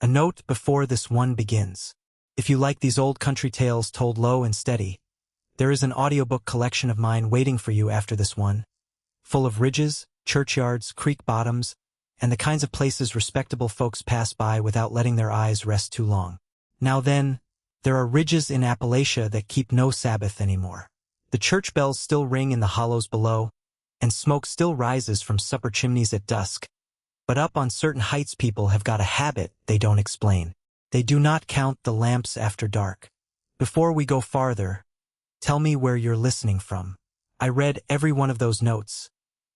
A note before this one begins. If you like these old country tales told low and steady, there is an audiobook collection of mine waiting for you after this one, full of ridges, churchyards, creek bottoms, and the kinds of places respectable folks pass by without letting their eyes rest too long. Now then, there are ridges in Appalachia that keep no Sabbath anymore. The church bells still ring in the hollows below, and smoke still rises from supper chimneys at dusk. But up on certain heights people have got a habit they don't explain. They do not count the lamps after dark. Before we go farther, tell me where you're listening from. I read every one of those notes,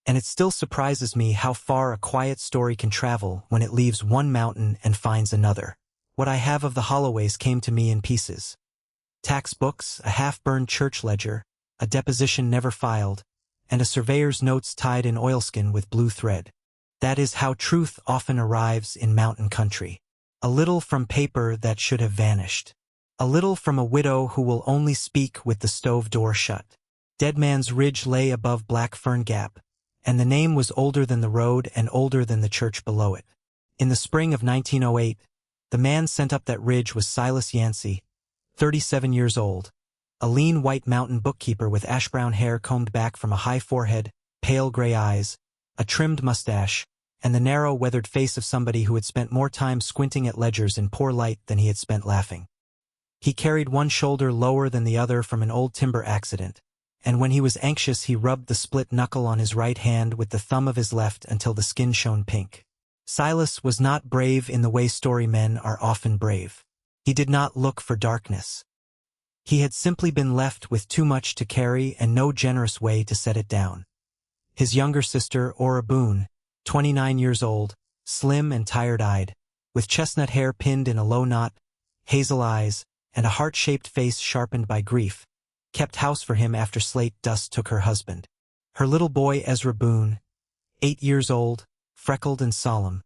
and it still surprises me how far a quiet story can travel when it leaves one mountain and finds another. What I have of the Holloways came to me in pieces. Tax books, a half-burned church ledger, a deposition never filed, and a surveyor's notes tied in oilskin with blue thread. That is how truth often arrives in mountain country. A little from paper that should have vanished. A little from a widow who will only speak with the stove door shut. Dead Man's Ridge lay above Black Fern Gap, and the name was older than the road and older than the church below it. In the spring of 1908, the man sent up that ridge was Silas Yancey, 37 years old, a lean white mountain bookkeeper with ash-brown hair combed back from a high forehead, pale gray eyes, a trimmed mustache, and the narrow, weathered face of somebody who had spent more time squinting at ledgers in poor light than he had spent laughing. He carried one shoulder lower than the other from an old timber accident, and when he was anxious he rubbed the split knuckle on his right hand with the thumb of his left until the skin shone pink. Silas was not brave in the way story men are often brave. He did not look for darkness. He had simply been left with too much to carry and no generous way to set it down. His younger sister, Ora Boone, 29 years old, slim and tired-eyed, with chestnut hair pinned in a low knot, hazel eyes, and a heart-shaped face sharpened by grief, kept house for him after Slate Dust took her husband. Her little boy Ezra Boone, 8 years old, freckled and solemn,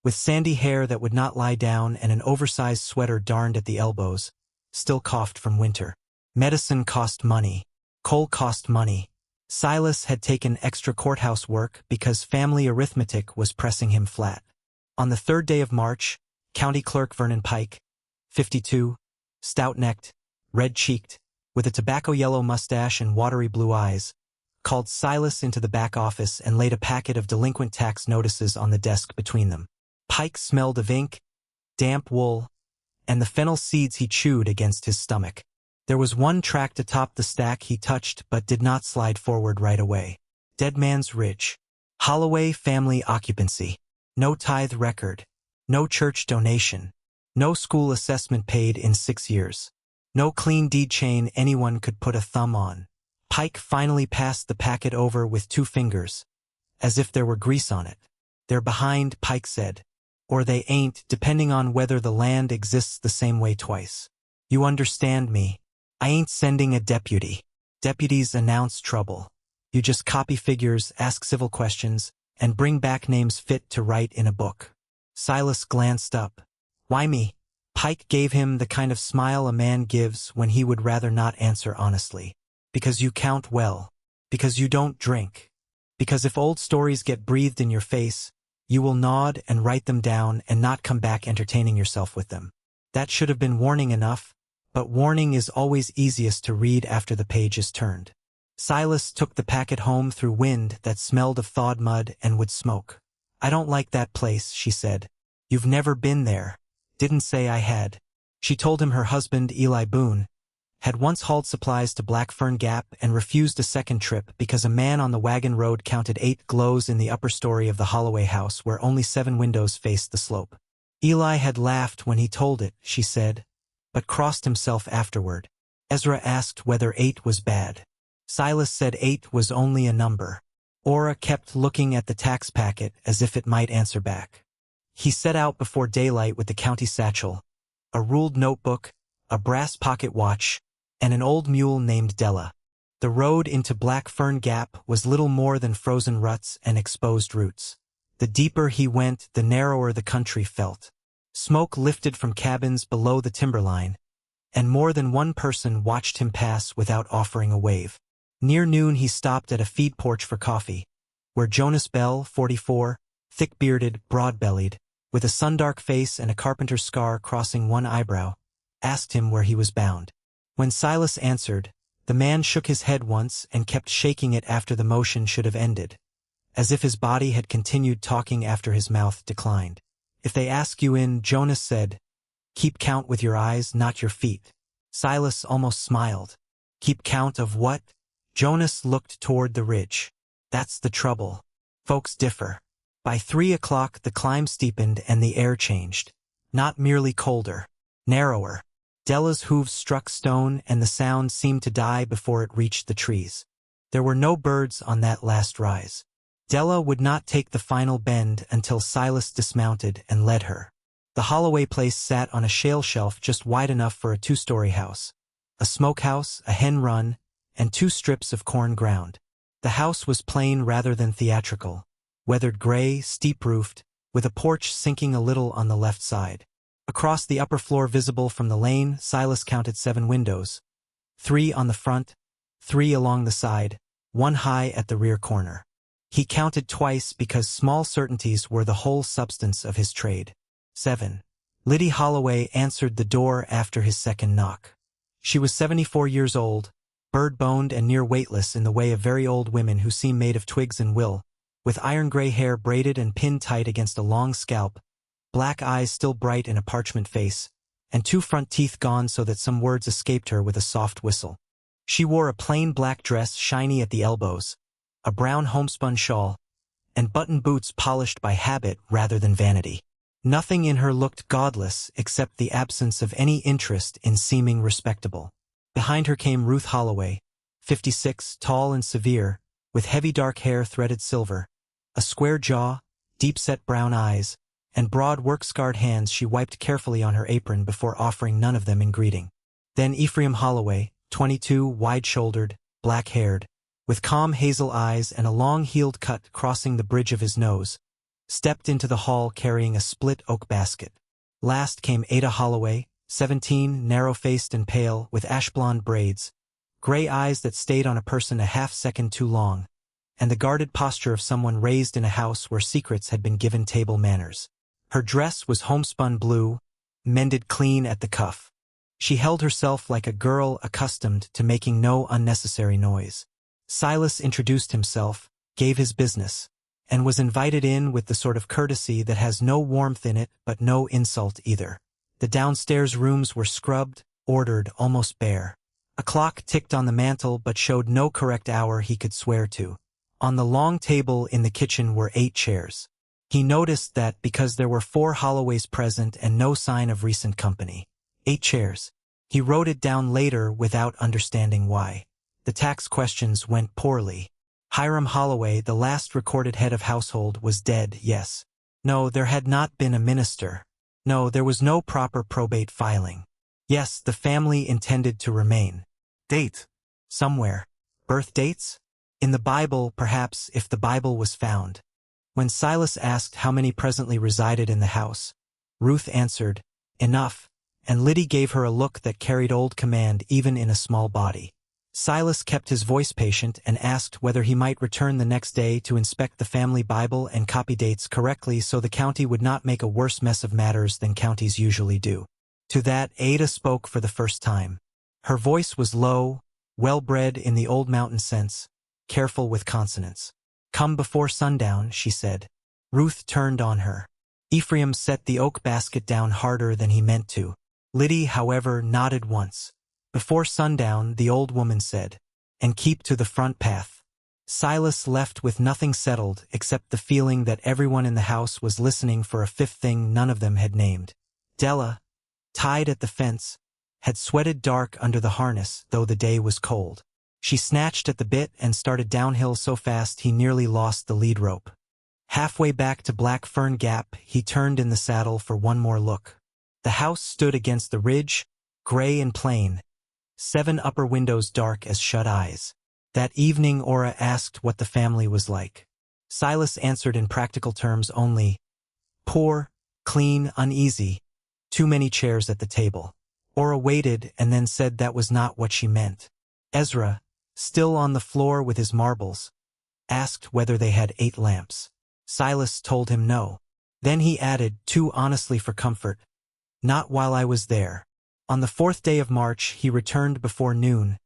with sandy hair that would not lie down and an oversized sweater darned at the elbows, still coughed from winter. Medicine cost money. Coal cost money. Silas had taken extra courthouse work because family arithmetic was pressing him flat. On the 3rd day of March, County Clerk Vernon Pike, 52, stout-necked, red-cheeked, with a tobacco-yellow mustache and watery blue eyes, called Silas into the back office and laid a packet of delinquent tax notices on the desk between them. Pike smelled of ink, damp wool, and the fennel seeds he chewed against his stomach. There was one tract atop the stack he touched but did not slide forward right away. Dead Man's Ridge. Holloway family occupancy. No tithe record. No church donation. No school assessment paid in 6 years. No clean deed chain anyone could put a thumb on. Pike finally passed the packet over with 2 fingers, as if there were grease on it. They're behind, Pike said. Or they ain't, depending on whether the land exists the same way twice. You understand me. I ain't sending a deputy. Deputies announce trouble. You just copy figures, ask civil questions, and bring back names fit to write in a book. Silas glanced up. Why me? Pike gave him the kind of smile a man gives when he would rather not answer honestly. Because you count well. Because you don't drink. Because if old stories get breathed in your face, you will nod and write them down and not come back entertaining yourself with them. That should have been warning enough, but warning is always easiest to read after the page is turned. Silas took the packet home through wind that smelled of thawed mud and would smoke. I don't like that place, she said. You've never been there. Didn't say I had. She told him her husband, Eli Boone, had once hauled supplies to Black Fern Gap and refused a second trip because a man on the wagon road counted 8 glows in the upper story of the Holloway house where only 7 windows faced the slope. Eli had laughed when he told it, she said, but crossed himself afterward. Ezra asked whether 8 was bad. Silas said 8 was only a number. Ora kept looking at the tax packet as if it might answer back. He set out before daylight with the county satchel, a ruled notebook, a brass pocket watch, and an old mule named Della. The road into Black Fern Gap was little more than frozen ruts and exposed roots. The deeper he went, the narrower the country felt. Smoke lifted from cabins below the timberline, and more than one person watched him pass without offering a wave. Near noon he stopped at a feed porch for coffee, where Jonas Bell, 44, thick-bearded, broad-bellied, with a sundark face and a carpenter's scar crossing one eyebrow, asked him where he was bound. When Silas answered, the man shook his head once and kept shaking it after the motion should have ended, as if his body had continued talking after his mouth declined. If they ask you in, Jonas said, keep count with your eyes, not your feet. Silas almost smiled. Keep count of what? Jonas looked toward the ridge. That's the trouble. Folks differ. By 3 o'clock the climb steepened and the air changed. Not merely colder, narrower. Della's hooves struck stone and the sound seemed to die before it reached the trees. There were no birds on that last rise. Della would not take the final bend until Silas dismounted and led her. The Holloway place sat on a shale shelf just wide enough for a 2-story house. A smokehouse, a hen run, and 2 strips of corn ground. The house was plain rather than theatrical, weathered gray, steep-roofed, with a porch sinking a little on the left side. Across the upper floor visible from the lane, Silas counted 7 windows. 3 on the front, 3 along the side, 1 high at the rear corner. He counted twice because small certainties were the whole substance of his trade. 7. Liddy Holloway answered the door after his second knock. She was 74 years old, bird-boned and near weightless in the way of very old women who seem made of twigs and will, with iron-gray hair braided and pinned tight against a long scalp, black eyes still bright in a parchment face, and 2 front teeth gone so that some words escaped her with a soft whistle. She wore a plain black dress shiny at the elbows, a brown homespun shawl, and button boots polished by habit rather than vanity. Nothing in her looked godless except the absence of any interest in seeming respectable. Behind her came Ruth Holloway, 56, tall and severe, with heavy dark hair threaded silver, a square jaw, deep-set brown eyes, and broad work-scarred hands she wiped carefully on her apron before offering none of them in greeting. Then Ephraim Holloway, 22, wide-shouldered, black-haired, with calm hazel eyes and a long-heeled cut crossing the bridge of his nose, stepped into the hall carrying a split oak basket. Last came Ada Holloway, 17, narrow-faced and pale, with ash-blonde braids, gray eyes that stayed on a person a half-second too long, and the guarded posture of someone raised in a house where secrets had been given table manners. Her dress was homespun blue, mended clean at the cuff. She held herself like a girl accustomed to making no unnecessary noise. Silas introduced himself, gave his business, and was invited in with the sort of courtesy that has no warmth in it but no insult either. The downstairs rooms were scrubbed, ordered, almost bare. A clock ticked on the mantel but showed no correct hour he could swear to. On the long table in the kitchen were 8 chairs. He noticed that because there were 4 Holloways present and no sign of recent company. 8 chairs. He wrote it down later without understanding why. The tax questions went poorly. Hiram Holloway, the last recorded head of household, was dead, yes. No, there had not been a minister. No, there was no proper probate filing. Yes, the family intended to remain. Date. Somewhere. Birth dates? In the Bible, perhaps, if the Bible was found. When Silas asked how many presently resided in the house, Ruth answered, enough, and Liddy gave her a look that carried old command even in a small body. Silas kept his voice patient and asked whether he might return the next day to inspect the family Bible and copy dates correctly so the county would not make a worse mess of matters than counties usually do. To that Ada spoke for the first time. Her voice was low, well-bred in the old mountain sense, careful with consonants. Come before sundown, she said. Ruth turned on her. Ephraim set the oak basket down harder than he meant to. Liddy, however, nodded once. Before sundown, the old woman said, and keep to the front path. Silas left with nothing settled except the feeling that everyone in the house was listening for a 5th thing none of them had named. Della, tied at the fence, had sweated dark under the harness, though the day was cold. She snatched at the bit and started downhill so fast he nearly lost the lead rope. Halfway back to Black Fern Gap, he turned in the saddle for one more look. The house stood against the ridge, gray and plain, 7 upper windows dark as shut eyes. That evening Ora asked what the family was like. Silas answered in practical terms only, poor, clean, uneasy, too many chairs at the table. Ora waited and then said that was not what she meant. Ezra, still on the floor with his marbles, asked whether they had 8 lamps. Silas told him no. Then he added, too honestly for comfort, "Not while I was there." On the 4th day of March he returned before noon,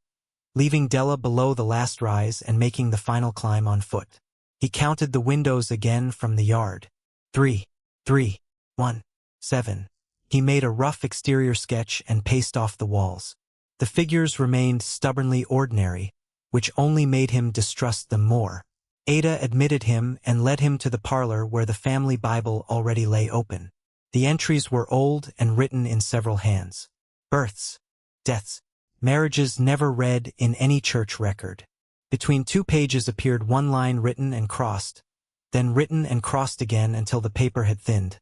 leaving Della below the last rise and making the final climb on foot. He counted the windows again from the yard. 3, 3, 1, 7. He made a rough exterior sketch and paced off the walls. The figures remained stubbornly ordinary, which only made him distrust them more. Ada admitted him and led him to the parlor where the family Bible already lay open. The entries were old and written in several hands. Births, deaths, marriages never read in any church record. Between 2 pages appeared one line written and crossed, then written and crossed again until the paper had thinned.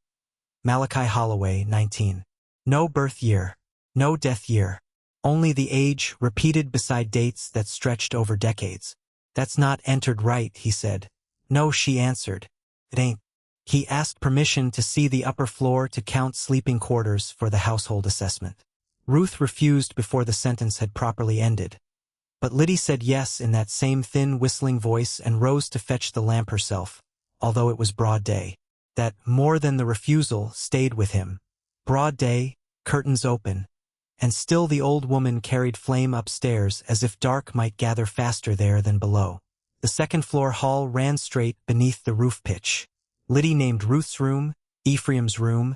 Malachi Holloway, 19. No birth year, no death year. Only the age repeated beside dates that stretched over decades. "That's not entered right," he said. "No," she answered. "It ain't." He asked permission to see the upper floor to count sleeping quarters for the household assessment. Ruth refused before the sentence had properly ended. But Liddy said yes in that same thin whistling voice and rose to fetch the lamp herself, although it was broad day. That, more than the refusal, stayed with him. Broad day, curtains open. And still the old woman carried flame upstairs as if dark might gather faster there than below. The second-floor hall ran straight beneath the roof pitch. Liddy named Ruth's room, Ephraim's room,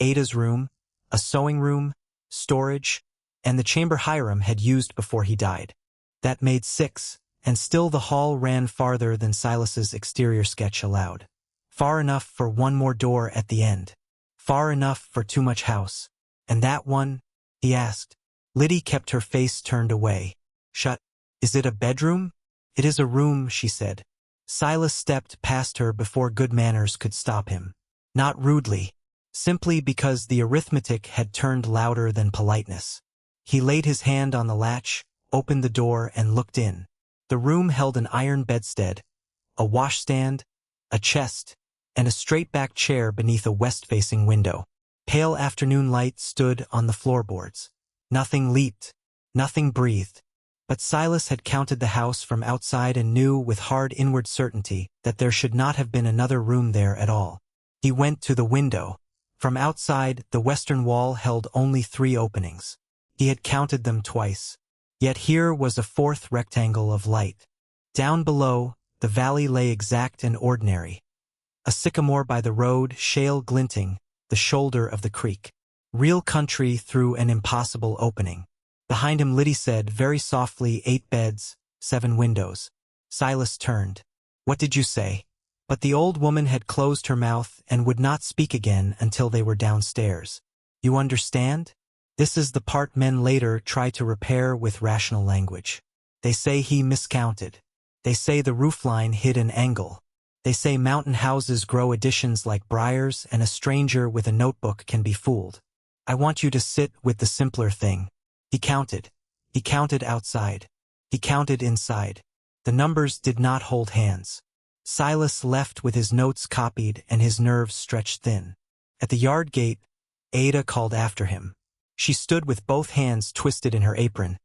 Ada's room, a sewing room, storage, and the chamber Hiram had used before he died. That made 6, and still the hall ran farther than Silas's exterior sketch allowed. Far enough for one more door at the end. Far enough for too much house. And that one? He asked. Liddy kept her face turned away. "Shut. Is it a bedroom?" "It is a room," she said. Silas stepped past her before good manners could stop him. Not rudely, simply because the arithmetic had turned louder than politeness. He laid his hand on the latch, opened the door, and looked in. The room held an iron bedstead, a washstand, a chest, and a straight-back chair beneath a west-facing window. Pale afternoon light stood on the floorboards. Nothing leaped, nothing breathed. But Silas had counted the house from outside and knew with hard inward certainty that there should not have been another room there at all. He went to the window. From outside, the western wall held only 3 openings. He had counted them twice. Yet here was a 4th rectangle of light. Down below, the valley lay exact and ordinary. A sycamore by the road, shale glinting, the shoulder of the creek. Real country through an impossible opening. Behind him Liddy said, very softly, 8 beds, 7 windows. Silas turned. "What did you say?" But the old woman had closed her mouth and would not speak again until they were downstairs. "You understand? This is the part men later try to repair with rational language. They say he miscounted. They say the roofline hid an angle. They say mountain houses grow additions like briars and a stranger with a notebook can be fooled. I want you to sit with the simpler thing." He counted. He counted outside. He counted inside. The numbers did not hold hands. Silas left with his notes copied and his nerves stretched thin. At the yard gate, Ada called after him. She stood with both hands twisted in her apron,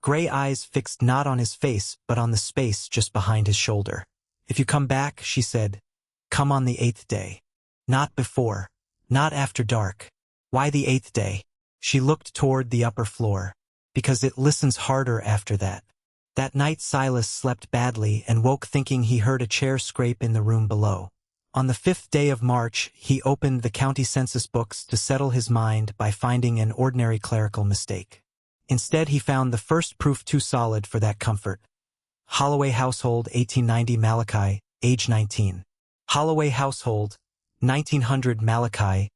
gray eyes fixed not on his face but on the space just behind his shoulder. "If you come back," she said, "come on the 8th day. Not before. Not after dark." "Why the 8th day?" She looked toward the upper floor. "Because it listens harder after that." That night Silas slept badly and woke thinking he heard a chair scrape in the room below. On the 5th day of March, he opened the county census books to settle his mind by finding an ordinary clerical mistake. Instead, he found the first proof too solid for that comfort. Holloway household, 1890, Malachi, age 19. Holloway household, 1900, Malachi,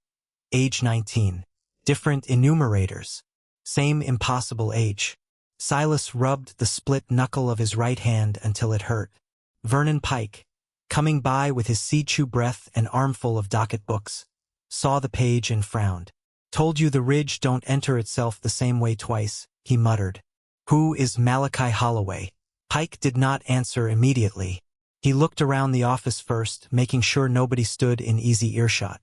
age 19. Different enumerators. Same impossible age. Silas rubbed the split knuckle of his right hand until it hurt. Vernon Pike, coming by with his sea-chew breath and armful of docket books, saw the page and frowned. "Told you the ridge don't enter itself the same way twice," he muttered. "Who is Malachi Holloway?" Pike did not answer immediately. He looked around the office first, making sure nobody stood in easy earshot.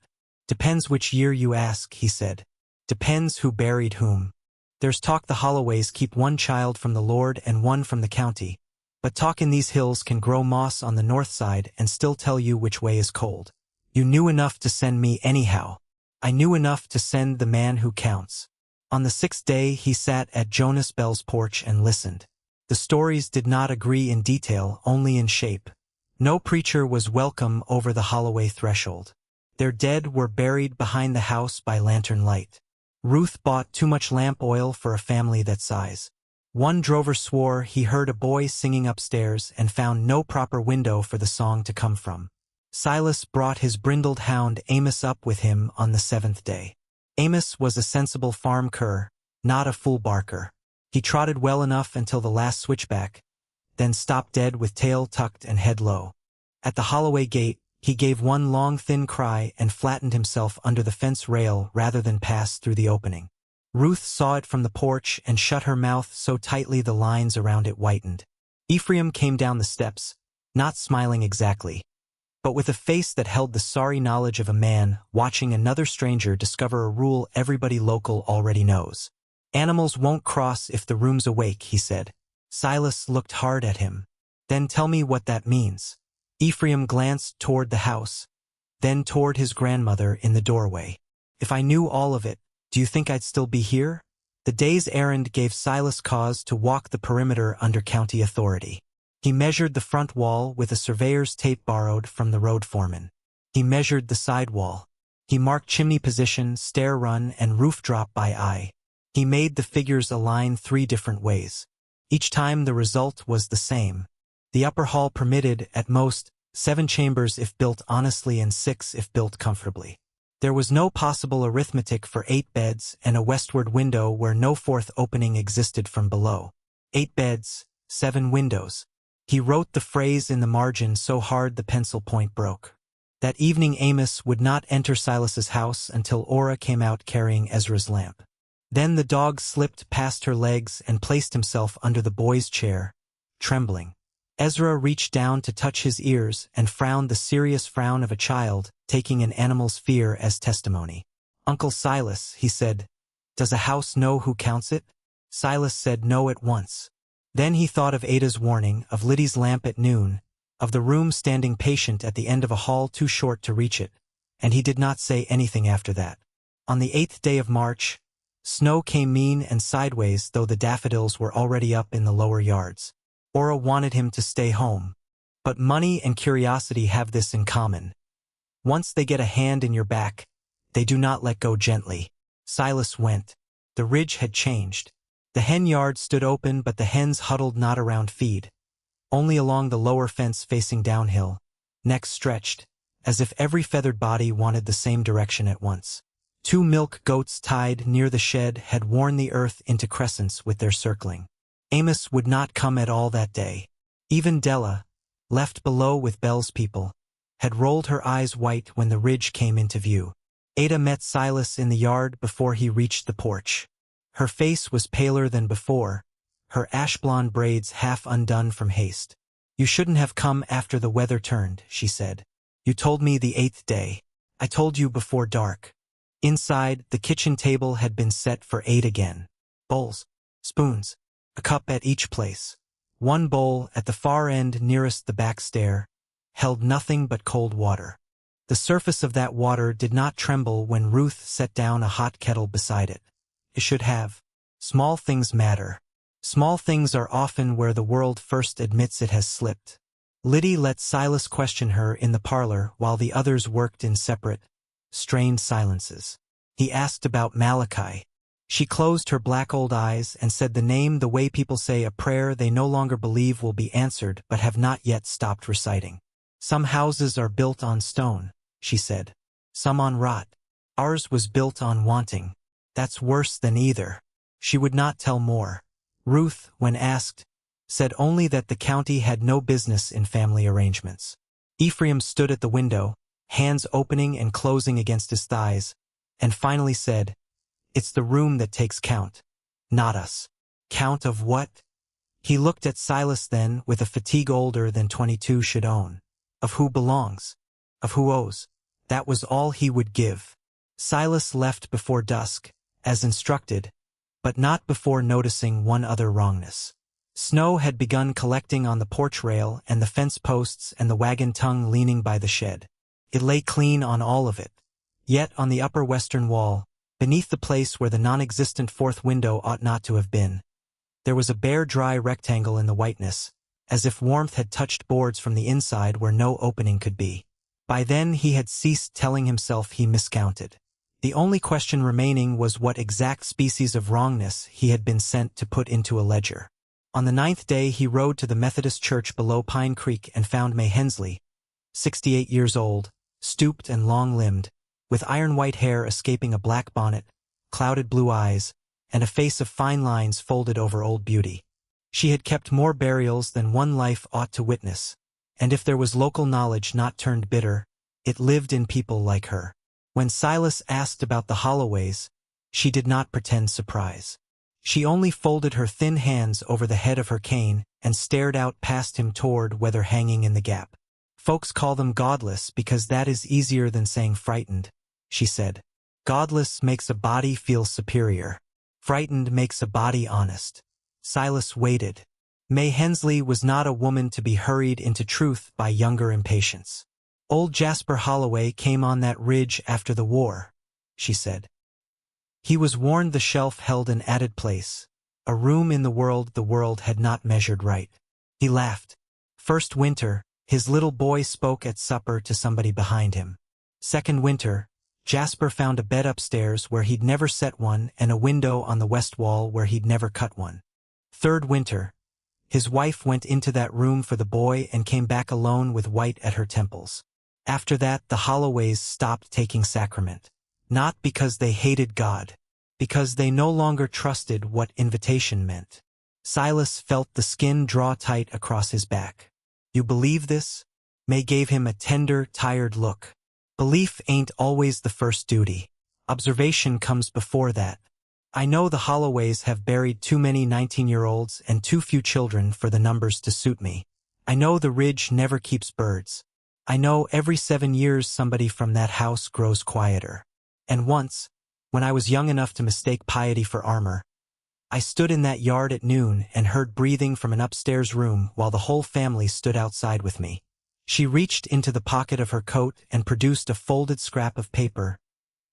"Depends which year you ask," he said. "Depends who buried whom. There's talk the Holloways keep one child from the Lord and one from the county, but talk in these hills can grow moss on the north side and still tell you which way is cold. You knew enough to send me anyhow. I knew enough to send the man who counts. On the 6th day he sat at Jonas Bell's porch and listened. The stories did not agree in detail, only in shape. No preacher was welcome over the Holloway threshold. Their dead were buried behind the house by lantern light. Ruth bought too much lamp oil for a family that size. One drover swore he heard a boy singing upstairs and found no proper window for the song to come from. Silas brought his brindled hound Amos up with him on the 7th day. Amos was a sensible farm cur, not a fool barker. He trotted well enough until the last switchback, then stopped dead with tail tucked and head low. At the Holloway gate, he gave one long thin cry and flattened himself under the fence rail rather than pass through the opening. Ruth saw it from the porch and shut her mouth so tightly the lines around it whitened. Ephraim came down the steps, not smiling exactly, but with a face that held the sorry knowledge of a man watching another stranger discover a rule everybody local already knows. Animals won't cross if the room's awake, he said. Silas looked hard at him. Then tell me what that means. Ephraim glanced toward the house, then toward his grandmother in the doorway. If I knew all of it, do you think I'd still be here? The day's errand gave Silas cause to walk the perimeter under county authority. He measured the front wall with a surveyor's tape borrowed from the road foreman. He measured the side wall. He marked chimney position, stair run, and roof drop by eye. He made the figures align 3 different ways. Each time the result was the same. The upper hall permitted, at most, 7 chambers if built honestly and 6 if built comfortably. There was no possible arithmetic for 8 beds and a westward window where no 4th opening existed from below. 8 beds, 7 windows. He wrote the phrase in the margin so hard the pencil point broke. That evening Amos would not enter Silas's house until Ora came out carrying Ezra's lamp. Then the dog slipped past her legs and placed himself under the boy's chair, trembling. Ezra reached down to touch his ears and frowned the serious frown of a child, taking an animal's fear as testimony. Uncle Silas, he said, does a house know who counts it? Silas said no at once. Then he thought of Ada's warning, of Liddy's lamp at noon, of the room standing patient at the end of a hall too short to reach it, and he did not say anything after that. On the 8th day of March, snow came mean and sideways though the daffodils were already up in the lower yards. Ora wanted him to stay home. But money and curiosity have this in common. Once they get a hand in your back, they do not let go gently. Silas went. The ridge had changed. The hen yard stood open but the hens huddled not around feed, only along the lower fence facing downhill, necks stretched, as if every feathered body wanted the same direction at once. 2 milk goats tied near the shed had worn the earth into crescents with their circling. Amos would not come at all that day. Even Della, left below with Bell's people, had rolled her eyes white when the ridge came into view. Ada met Silas in the yard before he reached the porch. Her face was paler than before, her ash-blonde braids half undone from haste. You shouldn't have come after the weather turned, she said. You told me the 8th day. I told you before dark. Inside, the kitchen table had been set for 8 again. Bowls, spoons, a cup at each place. One bowl, at the far end nearest the back stair, held nothing but cold water. The surface of that water did not tremble when Ruth set down a hot kettle beside it. It should have. Small things matter. Small things are often where the world first admits it has slipped. Liddy let Silas question her in the parlor while the others worked in separate, strained silences. He asked about Malachi. She closed her black old eyes and said the name the way people say a prayer they no longer believe will be answered but have not yet stopped reciting. Some houses are built on stone, she said. Some on rot. Ours was built on wanting. That's worse than either. She would not tell more. Ruth, when asked, said only that the county had no business in family arrangements. Ephraim stood at the window, hands opening and closing against his thighs, and finally said, It's the room that takes count, not us. Count of what? He looked at Silas then with a fatigue older than 22 should own. Of who belongs, of who owes. That was all he would give. Silas left before dusk, as instructed, but not before noticing one other wrongness. Snow had begun collecting on the porch rail and the fence posts and the wagon tongue leaning by the shed. It lay clean on all of it. Yet on the upper western wall, beneath the place where the non-existent fourth window ought not to have been, there was a bare dry rectangle in the whiteness, as if warmth had touched boards from the inside where no opening could be. By then he had ceased telling himself he miscounted. The only question remaining was what exact species of wrongness he had been sent to put into a ledger. On the 9th day he rode to the Methodist church below Pine Creek and found May Hensley, 68 years old, stooped and long-limbed, with iron-white hair escaping a black bonnet, clouded blue eyes, and a face of fine lines folded over old beauty. She had kept more burials than one life ought to witness, and if there was local knowledge not turned bitter, it lived in people like her. When Silas asked about the Holloways, she did not pretend surprise. She only folded her thin hands over the head of her cane and stared out past him toward whether hanging in the gap. Folks call them godless because that is easier than saying frightened, she said. Godless makes a body feel superior. Frightened makes a body honest. Silas waited. May Hensley was not a woman to be hurried into truth by younger impatience. Old Jasper Holloway came on that ridge after the war, she said. He was warned the shelf held an added place, a room in the world had not measured right. He laughed. First winter, his little boy spoke at supper to somebody behind him. Second winter, Jasper found a bed upstairs where he'd never set one and a window on the west wall where he'd never cut one. Third winter, his wife went into that room for the boy and came back alone with white at her temples. After that, the Holloways stopped taking sacrament. Not because they hated God, because they no longer trusted what invitation meant. Silas felt the skin draw tight across his back. You believe this? May gave him a tender, tired look. Belief ain't always the first duty. Observation comes before that. I know the Holloways have buried too many 19-year-olds and too few children for the numbers to suit me. I know the ridge never keeps birds. I know every 7 years somebody from that house grows quieter. And once, when I was young enough to mistake piety for armor, I stood in that yard at noon and heard breathing from an upstairs room while the whole family stood outside with me. She reached into the pocket of her coat and produced a folded scrap of paper,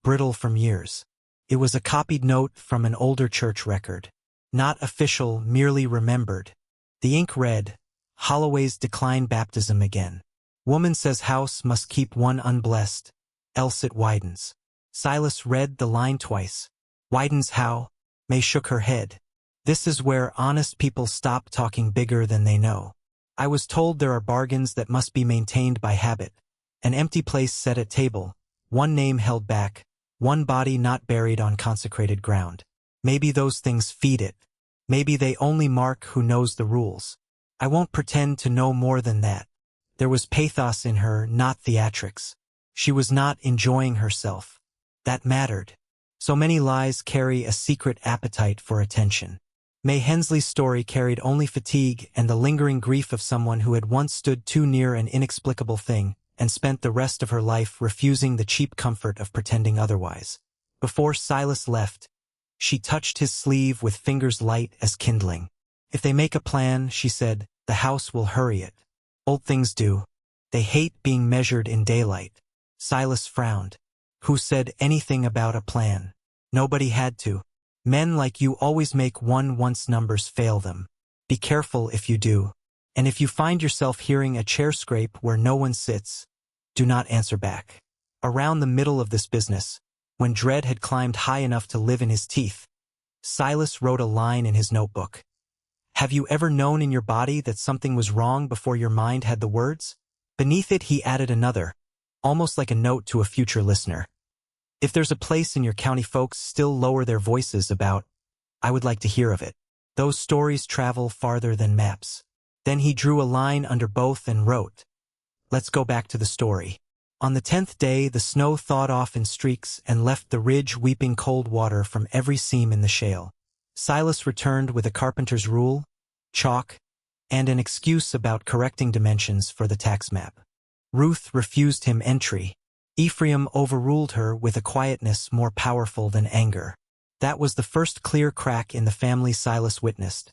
brittle from years. It was a copied note from an older church record. Not official, merely remembered. The ink read, Holloway's decline baptism again. Woman says house must keep one unblessed, else it widens. Silas read the line twice. Widens how? May shook her head. This is where honest people stop talking bigger than they know. I was told there are bargains that must be maintained by habit. An empty place set at table, one name held back, one body not buried on consecrated ground. Maybe those things feed it. Maybe they only mark who knows the rules. I won't pretend to know more than that. There was pathos in her, not theatrics. She was not enjoying herself. That mattered. So many lies carry a secret appetite for attention. May Hensley's story carried only fatigue and the lingering grief of someone who had once stood too near an inexplicable thing and spent the rest of her life refusing the cheap comfort of pretending otherwise. Before Silas left, she touched his sleeve with fingers light as kindling. If they make a plan, she said, the house will hurry it. Old things do. They hate being measured in daylight. Silas frowned. Who said anything about a plan? Nobody had to. Men like you always make one once numbers fail them. Be careful if you do. And if you find yourself hearing a chair scrape where no one sits, do not answer back. Around the middle of this business, when dread had climbed high enough to live in his teeth, Silas wrote a line in his notebook. Have you ever known in your body that something was wrong before your mind had the words? Beneath it he added another, almost like a note to a future listener. If there's a place in your county folks still lower their voices about, I would like to hear of it. Those stories travel farther than maps. Then he drew a line under both and wrote, let's go back to the story. On the 10th day the snow thawed off in streaks and left the ridge weeping cold water from every seam in the shale. Silas returned with a carpenter's rule, chalk, and an excuse about correcting dimensions for the tax map. Ruth refused him entry. Ephraim overruled her with a quietness more powerful than anger. That was the first clear crack in the family Silas witnessed,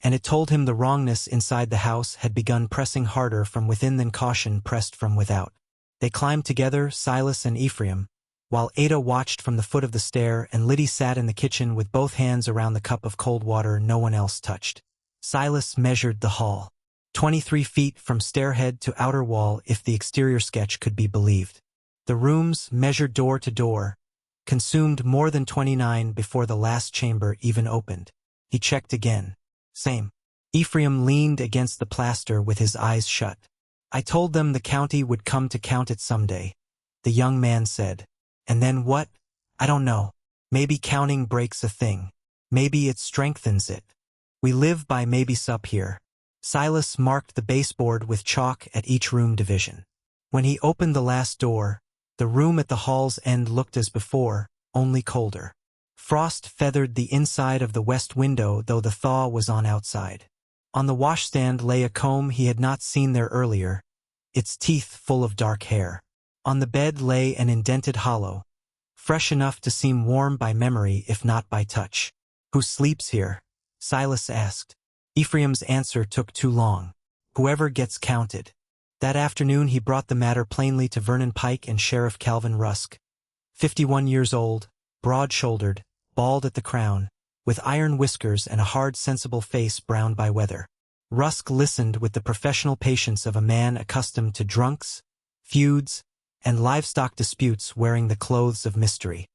and it told him the wrongness inside the house had begun pressing harder from within than caution pressed from without. They climbed together, Silas and Ephraim, while Ada watched from the foot of the stair and Liddy sat in the kitchen with both hands around the cup of cold water no one else touched. Silas measured the hall. 23 feet from stairhead to outer wall if the exterior sketch could be believed. The rooms, measured door to door, consumed more than 29 before the last chamber even opened. He checked again. Same. Ephraim leaned against the plaster with his eyes shut. I told them the county would come to count it someday, the young man said. And then what? I don't know. Maybe counting breaks a thing. Maybe it strengthens it. We live by maybe sup here. Silas marked the baseboard with chalk at each room division. When he opened the last door, the room at the hall's end looked as before, only colder. Frost feathered the inside of the west window, though the thaw was on outside. On the washstand lay a comb he had not seen there earlier, its teeth full of dark hair. On the bed lay an indented hollow, fresh enough to seem warm by memory if not by touch. Who sleeps here? Silas asked. Ephraim's answer took too long. Whoever gets counted. That afternoon he brought the matter plainly to Vernon Pike and Sheriff Calvin Rusk. 51 years old, broad-shouldered, bald at the crown, with iron whiskers and a hard, sensible face browned by weather. Rusk listened with the professional patience of a man accustomed to drunks, feuds, and livestock disputes wearing the clothes of mystery.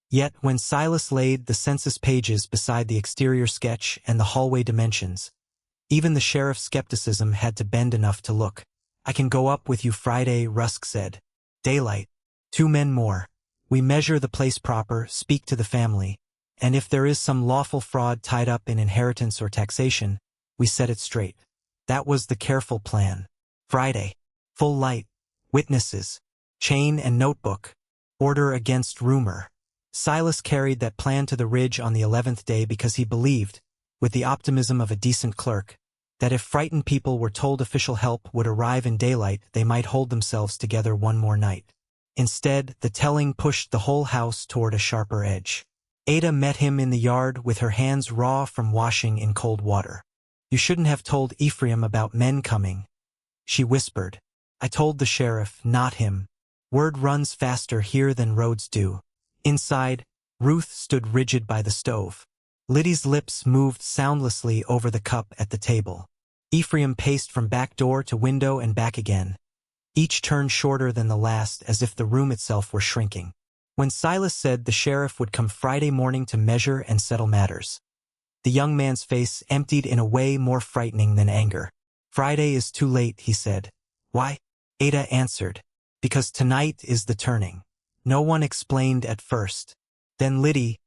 Yet when Silas laid the census pages beside the exterior sketch and the hallway dimensions, even the sheriff's skepticism had to bend enough to look. I can go up with you Friday, Rusk said. Daylight. 2 men more. We measure the place proper, speak to the family, and if there is some lawful fraud tied up in inheritance or taxation, we set it straight. That was the careful plan. Friday. Full light. Witnesses. Chain and notebook. Order against rumor. Silas carried that plan to the ridge on the 11th day because he believed, with the optimism of a decent clerk, that if frightened people were told official help would arrive in daylight, they might hold themselves together one more night. Instead, the telling pushed the whole house toward a sharper edge. Ada met him in the yard with her hands raw from washing in cold water. You shouldn't have told Ephraim about men coming, she whispered. I told the sheriff, not him. Word runs faster here than roads do. Inside, Ruth stood rigid by the stove. Liddy's lips moved soundlessly over the cup at the table. Ephraim paced from back door to window and back again, each turn shorter than the last as if the room itself were shrinking. When Silas said the sheriff would come Friday morning to measure and settle matters, the young man's face emptied in a way more frightening than anger. Friday is too late, he said. Why? Ada answered. Because tonight is the turning. No one explained at first. Then Liddy,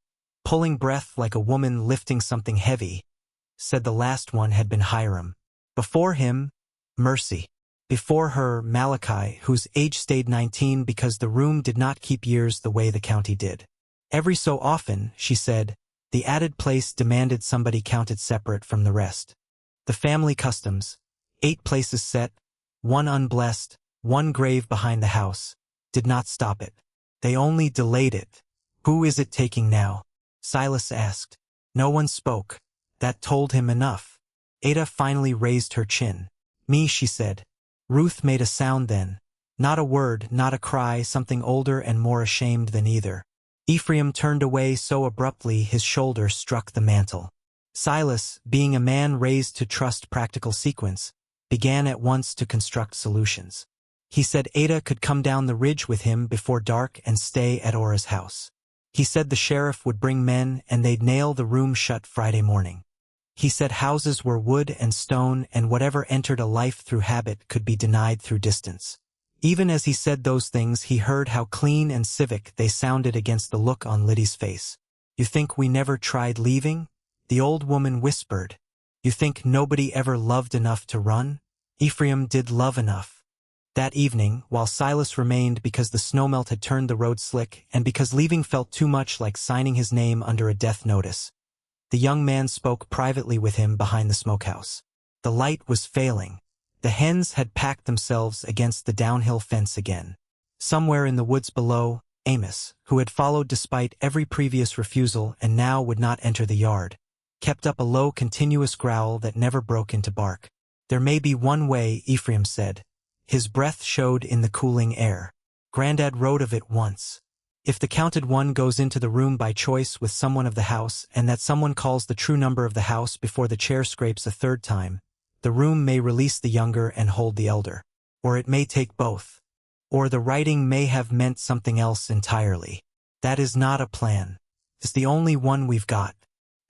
pulling breath like a woman lifting something heavy, said the last one had been Hiram. Before him, Mercy. Before her, Malachi, whose age stayed 19 because the room did not keep years the way the county did. Every so often, she said, the added place demanded somebody counted separate from the rest. The family customs, 8 places set, 1 unblessed, 1 grave behind the house, did not stop it. They only delayed it. Who is it taking now? Silas asked. No one spoke. That told him enough. Ada finally raised her chin. Me, she said. Ruth made a sound then. Not a word, not a cry, something older and more ashamed than either. Ephraim turned away so abruptly his shoulder struck the mantel. Silas, being a man raised to trust practical sequence, began at once to construct solutions. He said Ada could come down the ridge with him before dark and stay at Ora's house. He said the sheriff would bring men and they'd nail the room shut Friday morning. He said houses were wood and stone and whatever entered a life through habit could be denied through distance. Even as he said those things he heard how clean and civic they sounded against the look on Liddy's face. You think we never tried leaving? The old woman whispered. You think nobody ever loved enough to run? Ephraim did love enough. That evening, while Silas remained because the snowmelt had turned the road slick and because leaving felt too much like signing his name under a death notice, the young man spoke privately with him behind the smokehouse. The light was failing. The hens had packed themselves against the downhill fence again. Somewhere in the woods below, Amos, who had followed despite every previous refusal and now would not enter the yard, kept up a low continuous growl that never broke into bark. There may be one way, Ephraim said. His breath showed in the cooling air. Granddad wrote of it once. If the counted one goes into the room by choice with someone of the house and that someone calls the true number of the house before the chair scrapes a third time, the room may release the younger and hold the elder. Or it may take both. Or the writing may have meant something else entirely. That is not a plan. It's the only one we've got.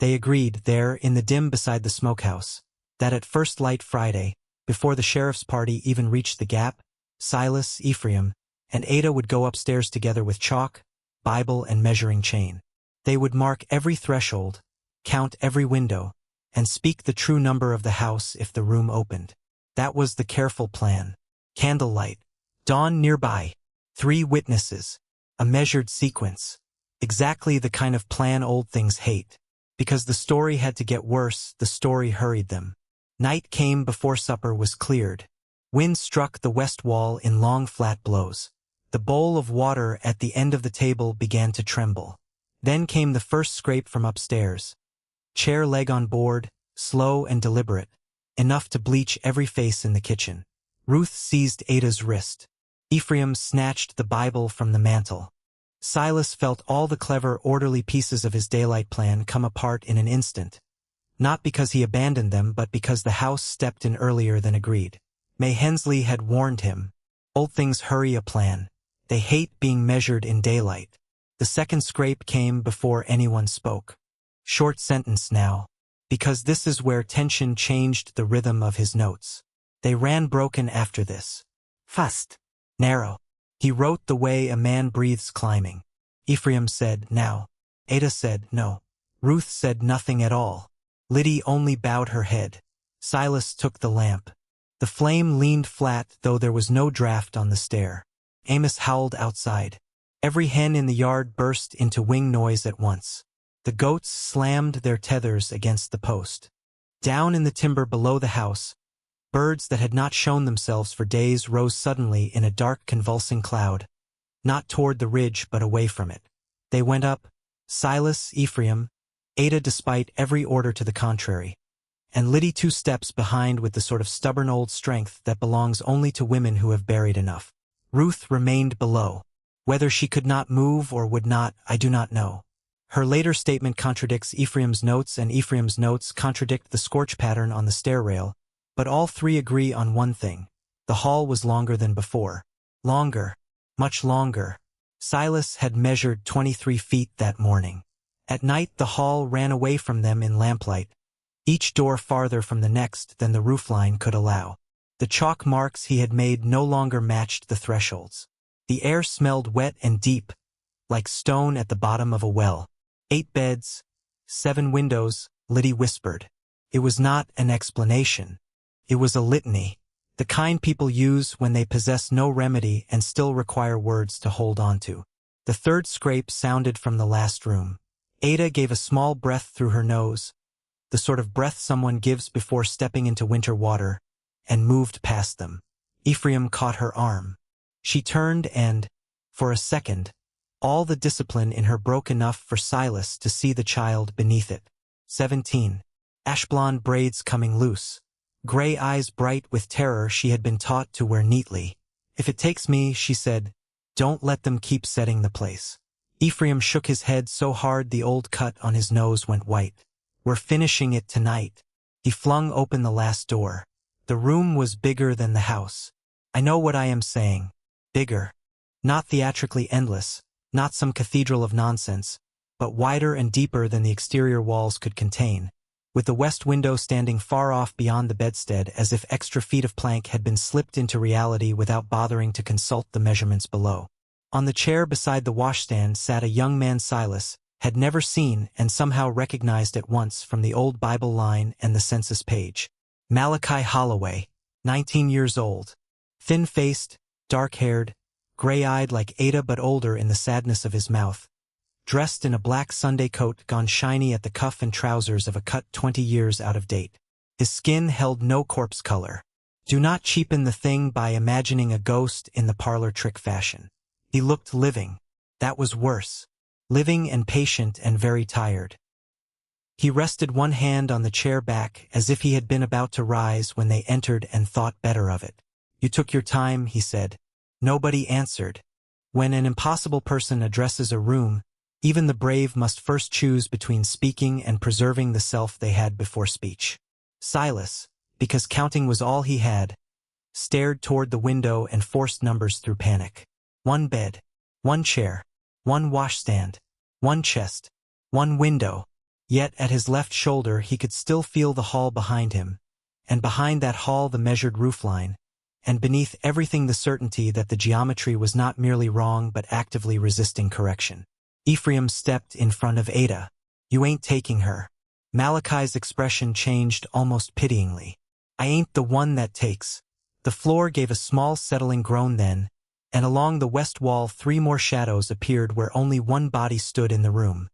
They agreed there in the dim beside the smokehouse that at first light Friday, before the sheriff's party even reached the gap, Silas, Ephraim, and Ada would go upstairs together with chalk, Bible, and measuring chain. They would mark every threshold, count every window, and speak the true number of the house if the room opened. That was the careful plan. Candlelight, dawn nearby, 3 witnesses, a measured sequence. Exactly the kind of plan old things hate. Because the story had to get worse, the story hurried them. Night came before supper was cleared. Wind struck the west wall in long flat blows. The bowl of water at the end of the table began to tremble. Then came the first scrape from upstairs. Chair leg on board, slow and deliberate, enough to bleach every face in the kitchen. Ruth seized Ada's wrist. Ephraim snatched the Bible from the mantel. Silas felt all the clever, orderly pieces of his daylight plan come apart in an instant. Not because he abandoned them, but because the house stepped in earlier than agreed. May Hensley had warned him. Old things hurry a plan. They hate being measured in daylight. The second scrape came before anyone spoke. Short sentence now, because this is where tension changed the rhythm of his notes. They ran broken after this. Fast. Narrow. He wrote the way a man breathes climbing. Ephraim said, now. Ada said, no. Ruth said nothing at all. Liddy only bowed her head. Silas took the lamp. The flame leaned flat, though there was no draft on the stair. Amos howled outside. Every hen in the yard burst into wing noise at once. The goats slammed their tethers against the post. Down in the timber below the house, birds that had not shown themselves for days rose suddenly in a dark convulsing cloud, not toward the ridge but away from it. They went up, Silas, Ephraim, Ada despite every order to the contrary, and Liddy 2 steps behind with the sort of stubborn old strength that belongs only to women who have buried enough. Ruth remained below. Whether she could not move or would not, I do not know. Her later statement contradicts Ephraim's notes, and Ephraim's notes contradict the scorch pattern on the stair rail, but all 3 agree on one thing. The hall was longer than before. Longer. Much longer. Silas had measured 23 feet that morning. At night the hall ran away from them in lamplight, each door farther from the next than the roofline could allow. The chalk marks he had made no longer matched the thresholds. The air smelled wet and deep, like stone at the bottom of a well. 8 beds, 7 windows, Liddy whispered. It was not an explanation. It was a litany, the kind people use when they possess no remedy and still require words to hold on to. The third scrape sounded from the last room. Ada gave a small breath through her nose, the sort of breath someone gives before stepping into winter water, and moved past them. Ephraim caught her arm. She turned and, for a second, all the discipline in her broke enough for Silas to see the child beneath it. 17. Ash-blonde braids coming loose. Gray eyes bright with terror she had been taught to wear neatly. If it takes me, she said, don't let them keep setting the place. Ephraim shook his head so hard the old cut on his nose went white. We're finishing it tonight. He flung open the last door. The room was bigger than the house. I know what I am saying. Bigger. Not theatrically endless, not some cathedral of nonsense, but wider and deeper than the exterior walls could contain, with the west window standing far off beyond the bedstead as if extra feet of plank had been slipped into reality without bothering to consult the measurements below. On the chair beside the washstand sat a young man Silas had never seen and somehow recognized at once from the old Bible line and the census page. Malachi Holloway, 19 years old. Thin-faced, dark-haired, gray-eyed like Ada but older in the sadness of his mouth. Dressed in a black Sunday coat gone shiny at the cuff and trousers of a cut 20 years out of date. His skin held no corpse color. Do not cheapen the thing by imagining a ghost in the parlor trick fashion. He looked living. That was worse. Living and patient and very tired. He rested one hand on the chair back as if he had been about to rise when they entered and thought better of it. You took your time, he said. Nobody answered. When an impossible person addresses a room, even the brave must first choose between speaking and preserving the self they had before speech. Silas, because counting was all he had, stared toward the window and forced numbers through panic. 1 bed, 1 chair, 1 washstand, 1 chest, 1 window. Yet at his left shoulder he could still feel the hall behind him, and behind that hall the measured roofline, and beneath everything the certainty that the geometry was not merely wrong but actively resisting correction. Ephraim stepped in front of Ada. "You ain't taking her." Malachi's expression changed almost pityingly. "I ain't the one that takes." The floor gave a small settling groan then, and along the west wall 3 more shadows appeared where only one body stood in the room.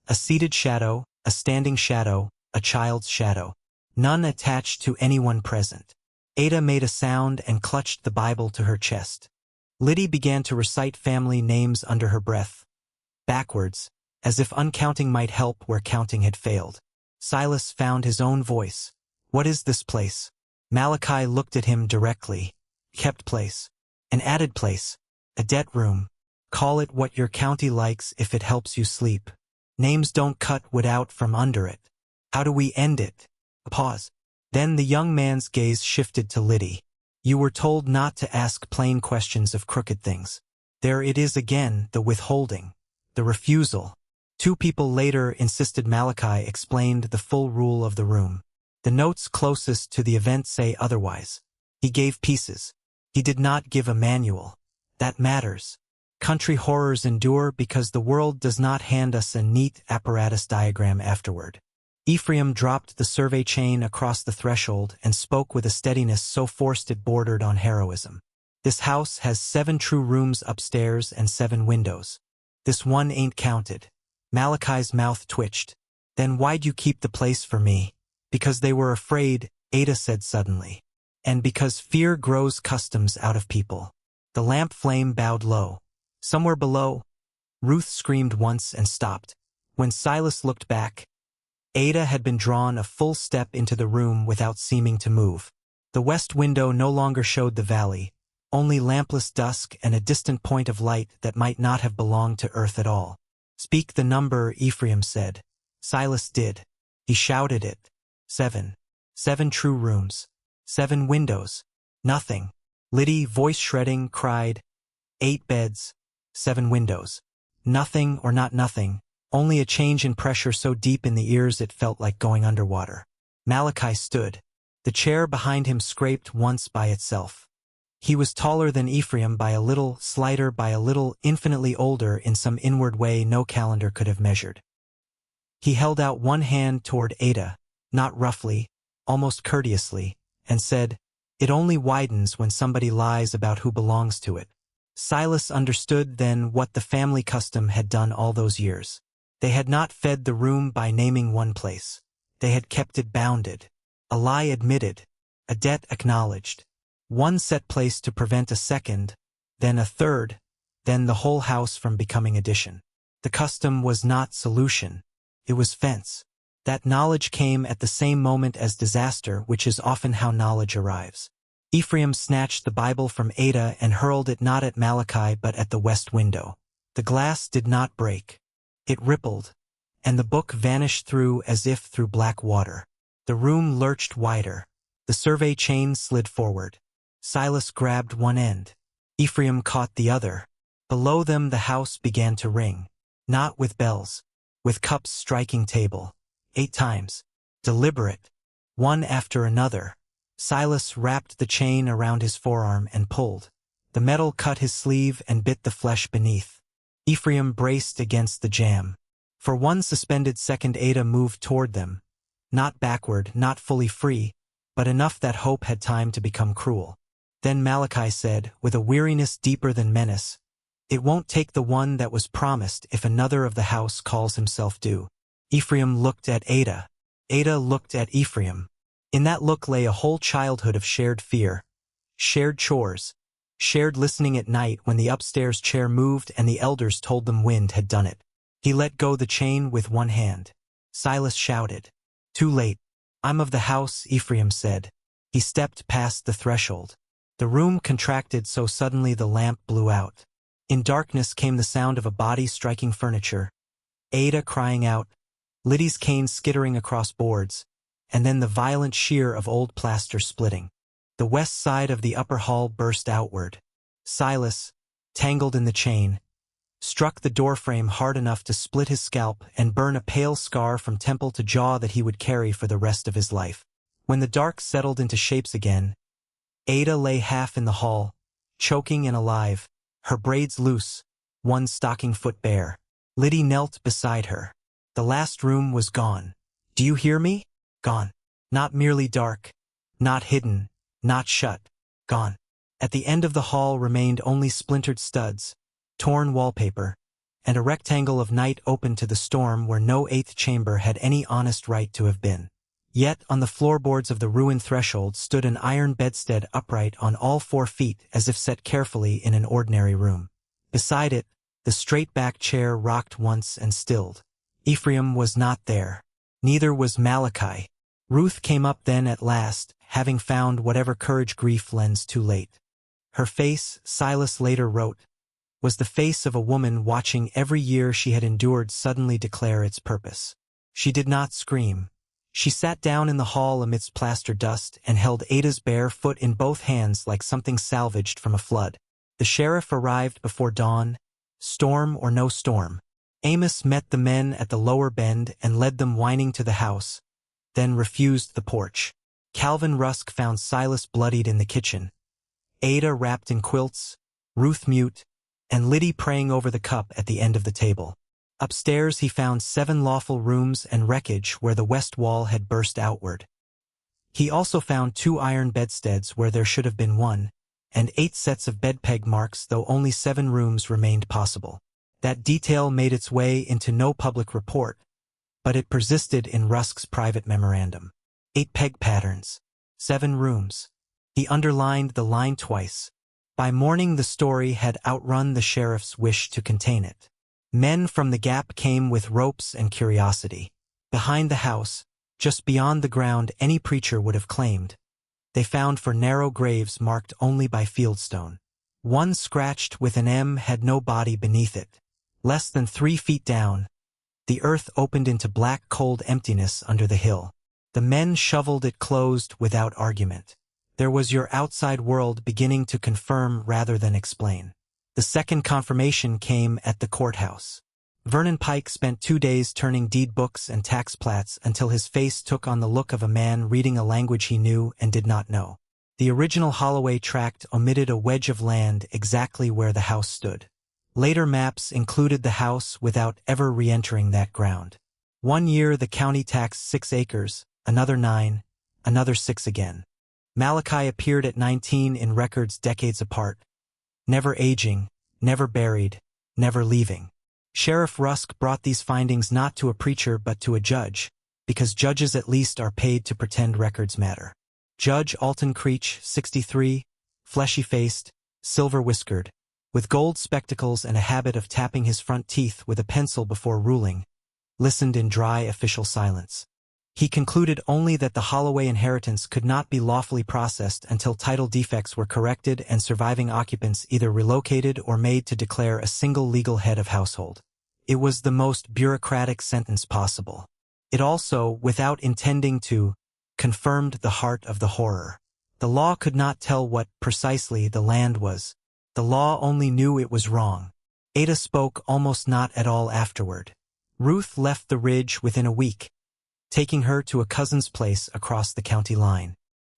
A seated shadow, a standing shadow, a child's shadow. None attached to anyone present. Ada made a sound and clutched the Bible to her chest. Liddy began to recite family names under her breath, backwards, as if uncounting might help where counting had failed. Silas found his own voice. "What is this place?" Malachi looked at him directly. "Kept place. An added place. A debt room. Call it what your county likes if it helps you sleep. Names don't cut wood out from under it. How do we end it?" A pause. Then the young man's gaze shifted to Liddy. "You were told not to ask plain questions of crooked things. There it is again, the withholding, the refusal." 2 people later, insisted Malachi explained the full rule of the room. "The notes closest to the event say otherwise. He gave pieces. He did not give a manual. That matters. Country horrors endure because the world does not hand us a neat apparatus diagram afterward." Ephraim dropped the survey chain across the threshold and spoke with a steadiness so forced it bordered on heroism. "This house has 7 true rooms upstairs and 7 windows. This one ain't counted." Malachi's mouth twitched. "Then why'd you keep the place for me?" "Because they were afraid," Ada said suddenly. "And because fear grows customs out of people." The lamp flame bowed low. Somewhere below, Ruth screamed once and stopped. When Silas looked back, Ada had been drawn a full step into the room without seeming to move. The west window no longer showed the valley, only lampless dusk and a distant point of light that might not have belonged to earth at all. "Speak the number," Ephraim said. Silas did. He shouted it. 7. 7 true rooms. 7 windows. Nothing. Liddy, voice shredding, cried, 8 beds. 7 windows. Nothing or not nothing. Only a change in pressure so deep in the ears it felt like going underwater. Malachi stood. The chair behind him scraped once by itself. He was taller than Ephraim by a little, slighter by a little, infinitely older in some inward way no calendar could have measured. He held out one hand toward Ada, not roughly, almost courteously, and said, "It only widens when somebody lies about who belongs to it." Silas understood then what the family custom had done all those years. They had not fed the room by naming one place. They had kept it bounded. A lie admitted. A debt acknowledged. One set place to prevent a second, then a third, then the whole house from becoming addition. The custom was not solution. It was fence. That knowledge came at the same moment as disaster, which is often how knowledge arrives. Ephraim snatched the Bible from Ada and hurled it not at Malachi but at the west window. The glass did not break. It rippled, and the book vanished through as if through black water. The room lurched wider. The survey chain slid forward. Silas grabbed one end. Ephraim caught the other. Below them the house began to ring. Not with bells. With cups striking table. 8 times. Deliberate. One after another. Silas wrapped the chain around his forearm and pulled. The metal cut his sleeve and bit the flesh beneath. Ephraim braced against the jam. For one suspended second Ada moved toward them. Not backward, not fully free, but enough that hope had time to become cruel. Then Malachi said, with a weariness deeper than menace, "It won't take the one that was promised if another of the house calls himself due." Ephraim looked at Ada. Ada looked at Ephraim. In that look lay a whole childhood of shared fear, shared chores, shared listening at night when the upstairs chair moved and the elders told them wind had done it. He let go the chain with one hand. Silas shouted. "Too late. I'm of the house," Ephraim said. He stepped past the threshold. The room contracted so suddenly the lamp blew out. In darkness came the sound of a body striking furniture, Ada crying out, Liddy's cane skittering across boards, and then the violent shear of old plaster splitting. The west side of the upper hall burst outward. Silas, tangled in the chain, struck the doorframe hard enough to split his scalp and burn a pale scar from temple to jaw that he would carry for the rest of his life. When the dark settled into shapes again, Ada lay half in the hall, choking and alive, her braids loose, one stocking foot bare. Liddy knelt beside her. The last room was gone. Do you hear me? Gone. Not merely dark, not hidden, not shut. Gone. At the end of the hall remained only splintered studs, torn wallpaper, and a rectangle of night open to the storm where no eighth chamber had any honest right to have been. Yet on the floorboards of the ruined threshold stood an iron bedstead upright on all 4 feet as if set carefully in an ordinary room. Beside it, the straight-back chair rocked once and stilled. Ephraim was not there. Neither was Malachi. Ruth came up then at last, having found whatever courage grief lends too late. Her face, Silas later wrote, was the face of a woman watching every year she had endured suddenly declare its purpose. She did not scream. She sat down in the hall amidst plaster dust and held Ada's bare foot in both hands like something salvaged from a flood. The sheriff arrived before dawn, storm or no storm. Amos met the men at the lower bend and led them whining to the house, then refused the porch. Calvin Rusk found Silas bloodied in the kitchen, Ada wrapped in quilts, Ruth mute, and Liddy praying over the cup at the end of the table. Upstairs he found 7 lawful rooms and wreckage where the west wall had burst outward. He also found 2 iron bedsteads where there should have been 1, and 8 sets of bedpeg marks though only 7 rooms remained possible. That detail made its way into no public report, but it persisted in Rusk's private memorandum. 8 peg patterns, 7 rooms. He underlined the line twice. By morning the story had outrun the sheriff's wish to contain it. Men from the Gap came with ropes and curiosity. Behind the house, just beyond the ground any preacher would have claimed, they found 4 narrow graves marked only by fieldstone. One scratched with an M had no body beneath it. Less than 3 feet down, the earth opened into black cold emptiness under the hill. The men shoveled it closed without argument. There was your outside world beginning to confirm rather than explain. The second confirmation came at the courthouse. Vernon Pike spent 2 days turning deed books and tax plats until his face took on the look of a man reading a language he knew and did not know. The original Holloway tract omitted a wedge of land exactly where the house stood. Later maps included the house without ever re-entering that ground. 1 year the county taxed 6 acres, another 9, another 6 again. Malachi appeared at 19 in records decades apart. Never aging, never buried, never leaving. Sheriff Rusk brought these findings not to a preacher but to a judge, because judges at least are paid to pretend records matter. Judge Alton Creech, 63, fleshy-faced, silver-whiskered, with gold spectacles and a habit of tapping his front teeth with a pencil before ruling, listened in dry official silence. He concluded only that the Holloway inheritance could not be lawfully processed until title defects were corrected and surviving occupants either relocated or made to declare a single legal head of household. It was the most bureaucratic sentence possible. It also, without intending to, confirmed the heart of the horror. The law could not tell what, precisely, the land was. The law only knew it was wrong. Ada spoke almost not at all afterward. Ruth left the ridge within a week, taking her to a cousin's place across the county line.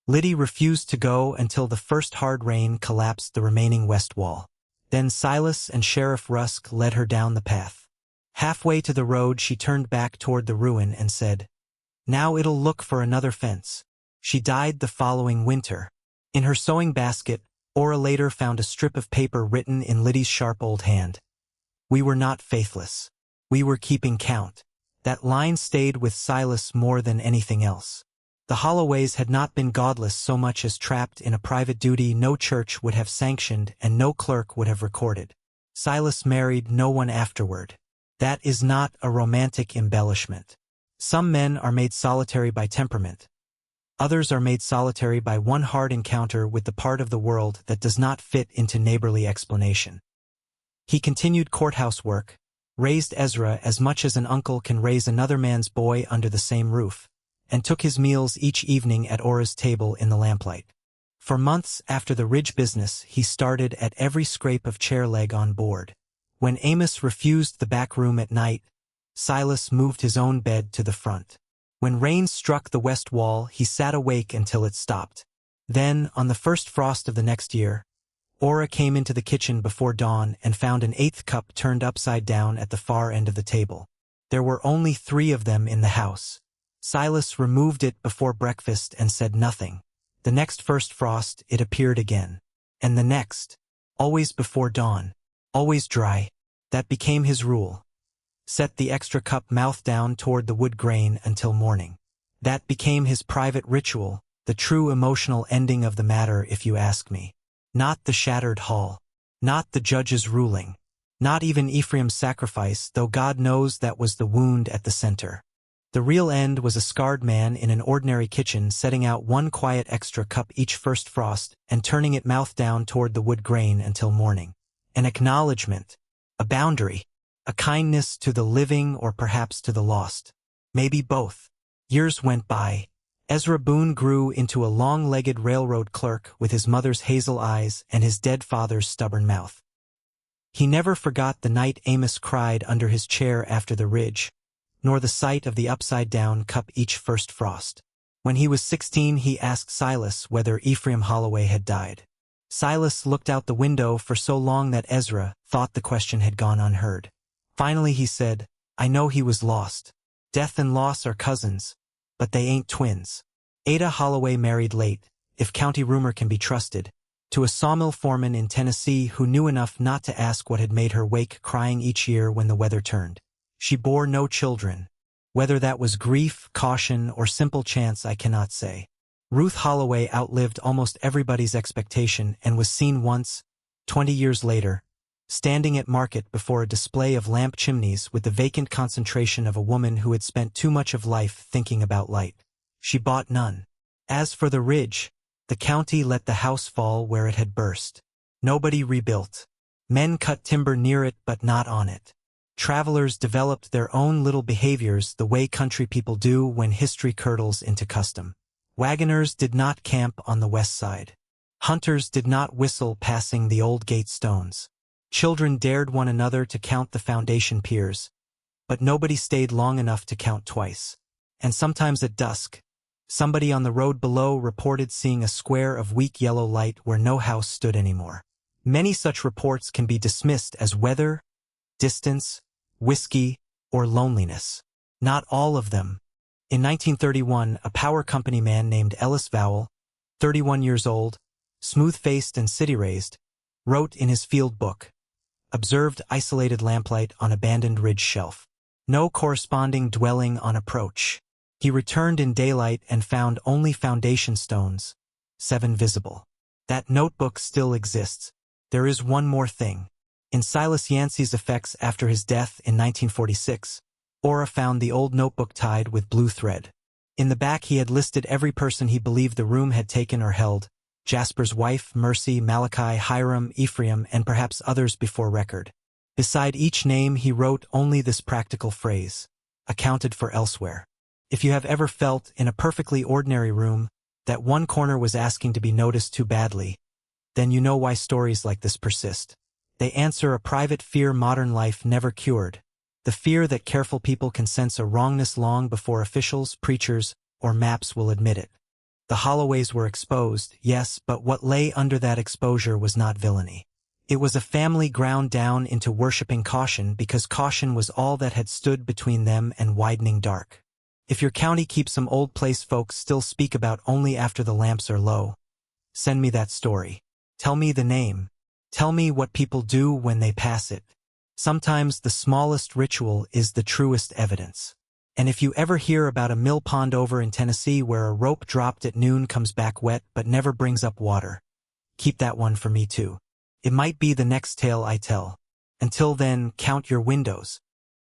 Liddy refused to go until the first hard rain collapsed the remaining west wall. Then Silas and Sheriff Rusk led her down the path. Halfway to the road she turned back toward the ruin and said, "Now it'll look for another fence." She died the following winter. In her sewing basket, Ora later found a strip of paper written in Liddy's sharp old hand. "We were not faithless. We were keeping count." That line stayed with Silas more than anything else. The Holloways had not been godless so much as trapped in a private duty no church would have sanctioned and no clerk would have recorded. Silas married no one afterward. That is not a romantic embellishment. Some men are made solitary by temperament. Others are made solitary by one hard encounter with the part of the world that does not fit into neighborly explanation. He continued courthouse work, raised Ezra as much as an uncle can raise another man's boy under the same roof, and took his meals each evening at Ora's table in the lamplight. For months after the Ridge business, he started at every scrape of chair leg on board. When Amos refused the back room at night, Silas moved his own bed to the front. When rain struck the west wall, he sat awake until it stopped. Then, on the first frost of the next year, Ora came into the kitchen before dawn and found an eighth cup turned upside down at the far end of the table. There were only 3 of them in the house. Silas removed it before breakfast and said nothing. The next first frost, it appeared again. And the next. Always before dawn. Always dry. That became his rule. Set the extra cup mouth down toward the wood grain until morning. That became his private ritual, the true emotional ending of the matter if you ask me. Not the shattered hull. Not the judge's ruling. Not even Ephraim's sacrifice, though God knows that was the wound at the center. The real end was a scarred man in an ordinary kitchen setting out 1 quiet extra cup each first frost and turning it mouth down toward the wood grain until morning. An acknowledgement. A boundary. A kindness to the living or perhaps to the lost. Maybe both. Years went by. Ezra Boone grew into a long-legged railroad clerk with his mother's hazel eyes and his dead father's stubborn mouth. He never forgot the night Amos cried under his chair after the Ridge, nor the sight of the upside-down cup each first frost. When he was 16, he asked Silas whether Ephraim Holloway had died. Silas looked out the window for so long that Ezra thought the question had gone unheard. Finally he said, "I know he was lost. Death and loss are cousins, but they ain't twins." Ada Holloway married late, if county rumor can be trusted, to a sawmill foreman in Tennessee who knew enough not to ask what had made her wake crying each year when the weather turned. She bore no children. Whether that was grief, caution, or simple chance I cannot say. Ruth Holloway outlived almost everybody's expectation and was seen once, 20 years later, standing at market before a display of lamp chimneys with the vacant concentration of a woman who had spent too much of life thinking about light. She bought none. As for the Ridge, the county let the house fall where it had burst. Nobody rebuilt. Men cut timber near it but not on it. Travelers developed their own little behaviors the way country people do when history curdles into custom. Wagoners did not camp on the west side. Hunters did not whistle passing the old gate stones. Children dared one another to count the foundation piers, but nobody stayed long enough to count twice. And sometimes at dusk, somebody on the road below reported seeing a square of weak yellow light where no house stood anymore. Many such reports can be dismissed as weather, distance, whiskey, or loneliness. Not all of them. In 1931, a power company man named Ellis Vowell, 31 years old, smooth-faced and city-raised, wrote in his field book, "Observed isolated lamplight on abandoned ridge shelf. No corresponding dwelling on approach." He returned in daylight and found only foundation stones, 7 visible. That notebook still exists. There is one more thing. In Silas Yancey's effects after his death in 1946, Ora found the old notebook tied with blue thread. In the back he had listed every person he believed the room had taken or held, Jasper's wife, Mercy, Malachi, Hiram, Ephraim, and perhaps others before record. Beside each name he wrote only this practical phrase, "Accounted for elsewhere." If you have ever felt, in a perfectly ordinary room, that one corner was asking to be noticed too badly, then you know why stories like this persist. They answer a private fear modern life never cured, the fear that careful people can sense a wrongness long before officials, preachers, or maps will admit it. The Holloways were exposed, yes, but what lay under that exposure was not villainy. It was a family ground down into worshipping caution because caution was all that had stood between them and widening dark. If your county keeps some old place folks still speak about only after the lamps are low, send me that story. Tell me the name. Tell me what people do when they pass it. Sometimes the smallest ritual is the truest evidence. And if you ever hear about a mill pond over in Tennessee where a rope dropped at noon comes back wet but never brings up water, keep that one for me too. It might be the next tale I tell. Until then, count your windows.